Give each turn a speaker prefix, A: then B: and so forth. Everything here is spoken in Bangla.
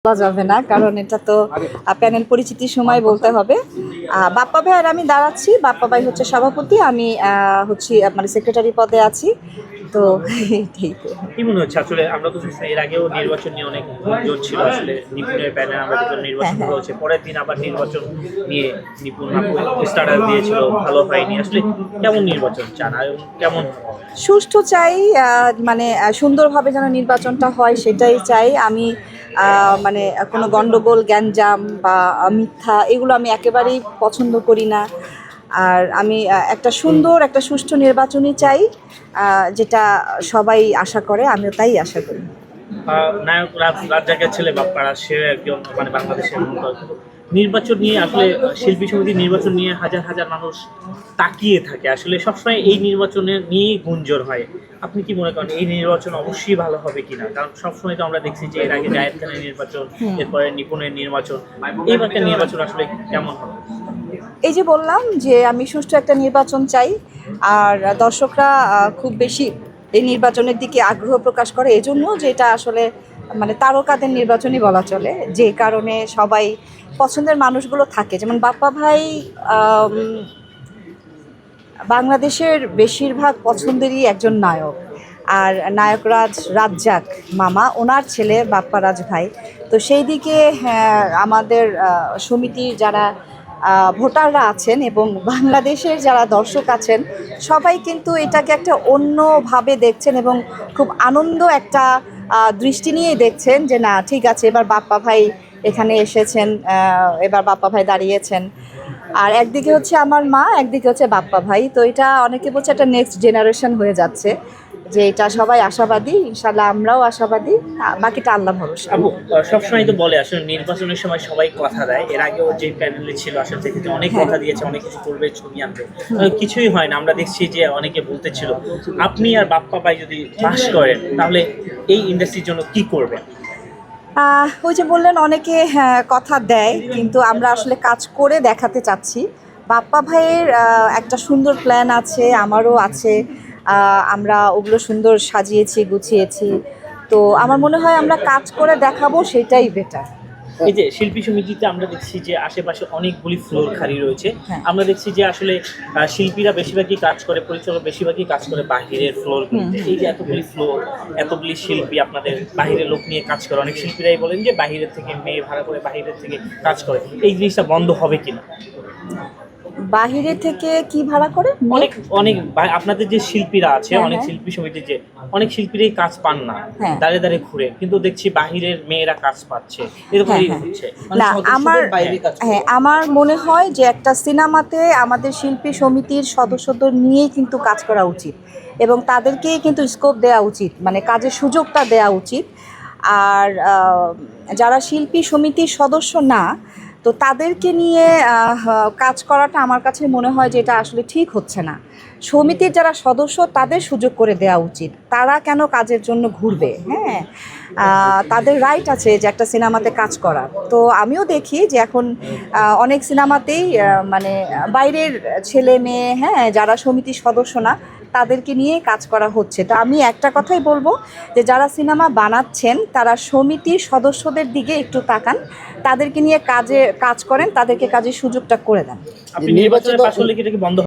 A: বলা যাবে না, কারণ এটা তো প্যানেল পরিচিতির সময় বলতে হবে। বাপ্পা ভাই আর আমি দাঁড়াচ্ছি। বাপ্পা ভাই হচ্ছে সভাপতি, আমি হচ্ছি মানে সেক্রেটারি পদে আছি। তো এইটাই তো।
B: কি মনে হচ্ছে আসলে? আমরা তো এর আগেও নির্বাচন নিয়ে অনেক গুঞ্জন ছিল, আসলে নিপুণের প্যানেল আমরা দেখলাম নির্বাচন
A: হ্যাঁ।
B: হয়েছে, পরের দিন আবার নির্বাচন নিয়ে নিপুণ স্টার্টার দিয়েছিল, ভালো হয়নি। আসলে কেমন নির্বাচন চান আর কেমন?
A: সুষ্ঠু চাই, মানে সুন্দরভাবে যেন নির্বাচনটা হয় সেটাই চাই আমি। মানে কোনো গন্ডগোল, গ্যাঞ্জাম বা মিথ্যা এগুলো আমি একেবারেই পছন্দ করি না। আর আমি একটা সুন্দর, একটা সুষ্ঠু নির্বাচনই চাই, যেটা সবাই আশা করে, আমিও তাই আশা করি।
B: নায়ক রাজ্জাকের ছেলে বাপ্পারা, সে একজন মানে বাংলাদেশের মতো নির্বাচন নিয়ে আসলে শিল্পী সমিতির নির্বাচন নিয়ে হাজার হাজার মানুষ তাকিয়ে থাকে, আসলে সবসময় এই নির্বাচনের নিয়েই গুঞ্জন হয়। আপনি কি মনে করেন এই নির্বাচন অবশ্যই ভালো হবে কিনা? কারণ সবসময় তো আমরা দেখছি যে এর আগে জায়েদ খানের নির্বাচন, এরপরে নিপুণের নির্বাচন, এইবারকার নির্বাচন আসলে কেমন হবে?
A: এই যে বললাম যে আমি সুষ্ঠু একটা নির্বাচন চাই, আর দর্শকরা খুব বেশি এই নির্বাচনের দিকে আগ্রহ প্রকাশ করে এজন্য যে এটা আসলে মানে তারকাদের নির্বাচনই বলা চলে, যে কারণে সবাই পছন্দের মানুষগুলো থাকে। যেমন বাপ্পা ভাই বাংলাদেশের বেশিরভাগ পছন্দেরই একজন নায়ক। আর নায়করাজ রাজ্জাক মামা, ওনার ছেলে বাপ্পারাজ ভাই। তো সেই দিকে হ্যাঁ, আমাদের সমিতির যারা ভোটাররা আছেন এবং বাংলাদেশের যারা দর্শক আছেন, সবাই কিন্তু এটাকে একটা অন্যভাবে দেখছেন এবং খুব আনন্দ একটা দৃষ্টি নিয়েই দেখছেন যে না ঠিক আছে, এবার বাপ্পা ভাই এখানে এসেছেন, এবার বাপ্পা ভাই দাঁড়িয়েছেন। আর একদিকে হচ্ছে আমার মা, একদিকে হচ্ছে বাপ্পা ভাই। তো এটা অনেকে বলছে একটা নেক্সট জেনারেশন হয়ে যাচ্ছে, যে এটা সবাই আশাবাদী, ইনশাল্লাহ আমরাও আশাবাদী, বাকিটা আল্লাহ ভরসা।
B: আপু, সবসময় তো বলে আসলে নির্বাচনের সময় সবাই কথা দেয়, এর আগেও যে প্যানেলে ছিল আসলে থেকে যে অনেক কথা দিয়েছে, অনেক কিছু করবে, ছবি আনবে, কিছুই হয় না। আমরা দেখছি যে অনেকে বলতেছিল আপনি আর বাপ্পা ভাই যদি পাস করেন তাহলে এই ইন্ডাস্ট্রির জন্য কি করবেন?
A: ওই যে বললেন অনেকে হ্যাঁ, কথা দেয়, কিন্তু আমরা আসলে কাজ করে দেখাতে চাচ্ছি। বাপ্পা ভাইয়ের একটা সুন্দর প্ল্যান আছে, আমারও আছে। আমরা ওগুলো সুন্দর সাজিয়েছি, গুছিয়েছি। তো আমার মনে হয় আমরা কাজ করে দেখাবো, সেটাই বেটার।
B: এই যে শিল্পী সমিতিতে আমরা দেখছি যে আশেপাশে অনেকগুলি ফ্লোর খালি রয়েছে।
A: হ্যাঁ।
B: আমরা দেখছি যে আসলে শিল্পীরা বেশিরভাগই কাজ করে, পরিচালক বেশিরভাগই কাজ করে বাহিরের ফ্লোরগুলিতে। এই যে এতগুলি ফ্লোর, এতগুলি শিল্পী আপনাদের বাহিরের লোক নিয়ে কাজ করে, অনেক শিল্পীরাই বলেন যে বাহিরের থেকে মেয়ে ভাড়া করে বাহিরের থেকে কাজ করে, এই জিনিসটা বন্ধ হবে কিনা?
A: বাহিরে থেকে কি ভাড়া করে?
B: অনেক অনেক আপনাদের যে শিল্পীরা আছে,
A: হ্যাঁ,
B: অনেক
A: হ্যাঁ।
B: শিল্পী সমিতির যে অনেক শিল্পীরাই কাজ পান না,
A: হ্যাঁ।
B: দাঁড়িয়ে দাঁড়িয়ে ঘুরে, কিন্তু দেখছি বাহিরের মেয়েরা কাজ পাচ্ছে,
A: হ্যাঁ,
B: এরকমই
A: হ্যাঁ।
B: হচ্ছে।
A: না, আমার হ্যাঁ, আমার মনে হয় যে একটা সিনেমাতে আমাদের শিল্পী সমিতির সদস্যদের নিয়েই কিন্তু কাজ করা উচিত এবং তাদেরকেই কিন্তু স্কোপ দেওয়া উচিত, মানে কাজের সুযোগটা দেওয়া উচিত। আর যারা শিল্পী সমিতির সদস্য না, তো তাদেরকে নিয়ে কাজ করাটা আমার কাছে মনে হয় যে এটা আসলে ঠিক হচ্ছে না। সমিতির যারা সদস্য তাদের সুযোগ করে দেওয়া উচিত, তারা কেন কাজের জন্য ঘুরবে? হ্যাঁ, তাদের রাইট আছে যে একটা সিনেমাতে কাজ করার। তো আমিও দেখি যে এখন অনেক সিনেমাতেই মানে বাইরের ছেলে মেয়ে, হ্যাঁ, যারা সমিতির সদস্য না, তাদেরকে নিয়ে কাজ করা হচ্ছে। তো আমি একটা কথাই বলবো যে যারা সিনেমা বানাচ্ছেন তারা সমিতির সদস্যদের দিকে একটু তাকান, তাদেরকে নিয়ে কাজ করেন, তাদেরকে কাজের সুযোগটা করে দেন।
B: আপনি নির্বাচনের পাশ হলে কি এটা কি বন্ধ